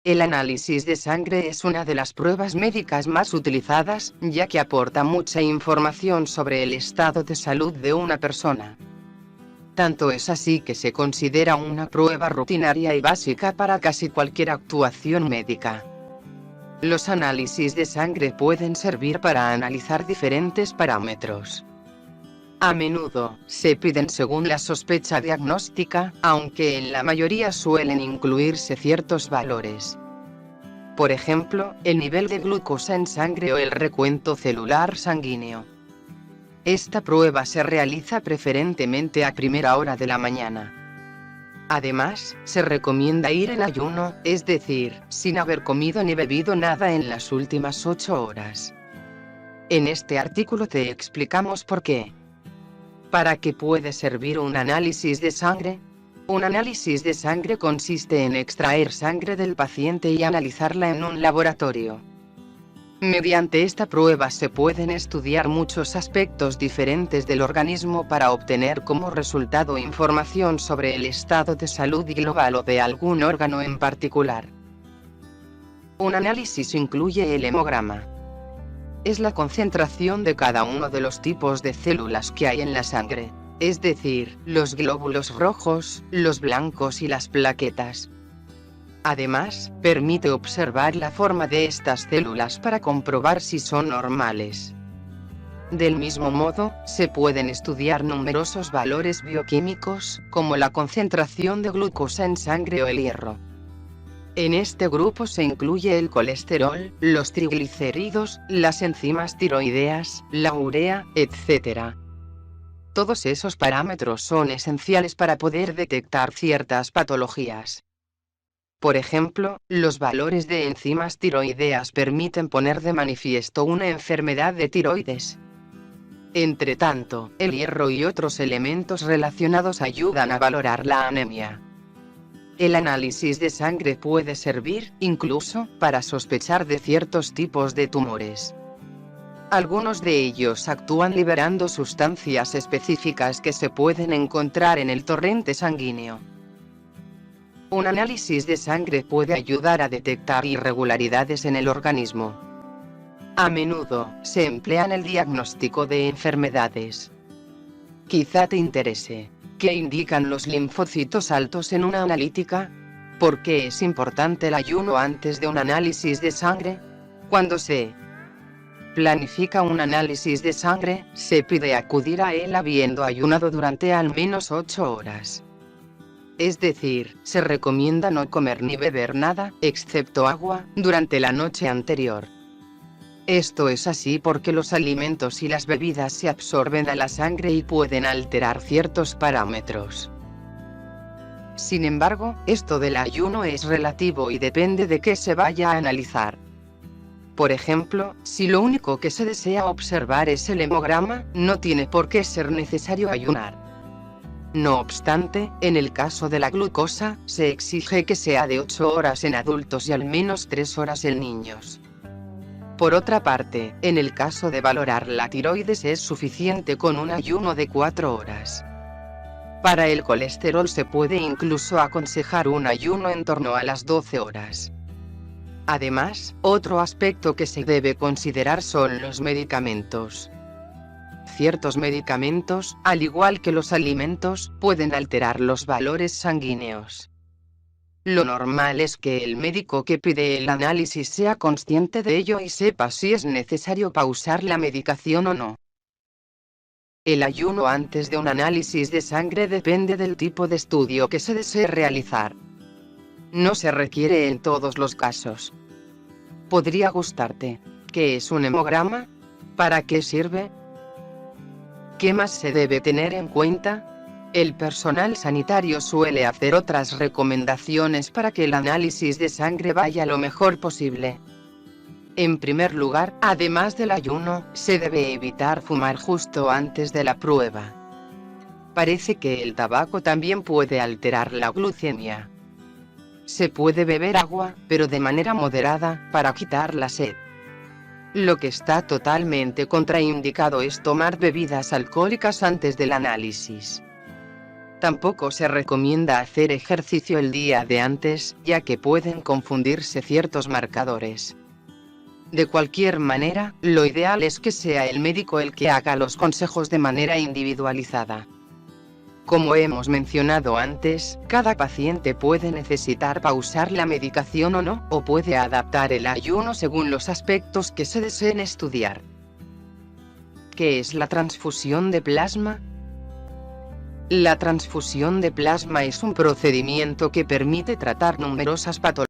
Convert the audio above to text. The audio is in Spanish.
El análisis de sangre es una de las pruebas médicas más utilizadas, ya que aporta mucha información sobre el estado de salud de una persona. Tanto es así que se considera una prueba rutinaria y básica para casi cualquier actuación médica. Los análisis de sangre pueden servir para analizar diferentes parámetros. A menudo, se piden según la sospecha diagnóstica, aunque en la mayoría suelen incluirse ciertos valores. Por ejemplo, el nivel de glucosa en sangre o el recuento celular sanguíneo. Esta prueba se realiza preferentemente a primera hora de la mañana. Además, se recomienda ir en ayuno, es decir, sin haber comido ni bebido nada en las últimas 8 horas. En este artículo te explicamos por qué. ¿Para qué puede servir un análisis de sangre? Un análisis de sangre consiste en extraer sangre del paciente y analizarla en un laboratorio. Mediante esta prueba se pueden estudiar muchos aspectos diferentes del organismo para obtener como resultado información sobre el estado de salud global o de algún órgano en particular. Un análisis incluye el hemograma. Es la concentración de cada uno de los tipos de células que hay en la sangre, es decir, los glóbulos rojos, los blancos y las plaquetas. Además, permite observar la forma de estas células para comprobar si son normales. Del mismo modo, se pueden estudiar numerosos valores bioquímicos, como la concentración de glucosa en sangre o el hierro. En este grupo se incluye el colesterol, los triglicéridos, las enzimas tiroideas, la urea, etc. Todos esos parámetros son esenciales para poder detectar ciertas patologías. Por ejemplo, los valores de enzimas tiroideas permiten poner de manifiesto una enfermedad de tiroides. Entre tanto, el hierro y otros elementos relacionados ayudan a valorar la anemia. El análisis de sangre puede servir, incluso, para sospechar de ciertos tipos de tumores. Algunos de ellos actúan liberando sustancias específicas que se pueden encontrar en el torrente sanguíneo. Un análisis de sangre puede ayudar a detectar irregularidades en el organismo. A menudo, se emplea en el diagnóstico de enfermedades. Quizá te interese. ¿Qué indican los linfocitos altos en una analítica? ¿Por qué es importante el ayuno antes de un análisis de sangre? Cuando se planifica un análisis de sangre, se pide acudir a él habiendo ayunado durante al menos 8 horas. Es decir, se recomienda no comer ni beber nada, excepto agua, durante la noche anterior. Esto es así porque los alimentos y las bebidas se absorben a la sangre y pueden alterar ciertos parámetros. Sin embargo, esto del ayuno es relativo y depende de qué se vaya a analizar. Por ejemplo, si lo único que se desea observar es el hemograma, no tiene por qué ser necesario ayunar. No obstante, en el caso de la glucosa, se exige que sea de 8 horas en adultos y al menos 3 horas en niños. Por otra parte, en el caso de valorar la tiroides es suficiente con un ayuno de 4 horas. Para el colesterol se puede incluso aconsejar un ayuno en torno a las 12 horas. Además, otro aspecto que se debe considerar son los medicamentos. Ciertos medicamentos, al igual que los alimentos, pueden alterar los valores sanguíneos. Lo normal es que el médico que pide el análisis sea consciente de ello y sepa si es necesario pausar la medicación o no. El ayuno antes de un análisis de sangre depende del tipo de estudio que se desee realizar. No se requiere en todos los casos. Podría gustarte. ¿Qué es un hemograma? ¿Para qué sirve? ¿Qué más se debe tener en cuenta? El personal sanitario suele hacer otras recomendaciones para que el análisis de sangre vaya lo mejor posible. En primer lugar, además del ayuno, se debe evitar fumar justo antes de la prueba. Parece que el tabaco también puede alterar la glucemia. Se puede beber agua, pero de manera moderada, para quitar la sed. Lo que está totalmente contraindicado es tomar bebidas alcohólicas antes del análisis. Tampoco se recomienda hacer ejercicio el día de antes, ya que pueden confundirse ciertos marcadores. De cualquier manera, lo ideal es que sea el médico el que haga los consejos de manera individualizada. Como hemos mencionado antes, cada paciente puede necesitar pausar la medicación o no, o puede adaptar el ayuno según los aspectos que se deseen estudiar. ¿Qué es la transfusión de plasma? La transfusión de plasma es un procedimiento que permite tratar numerosas patologías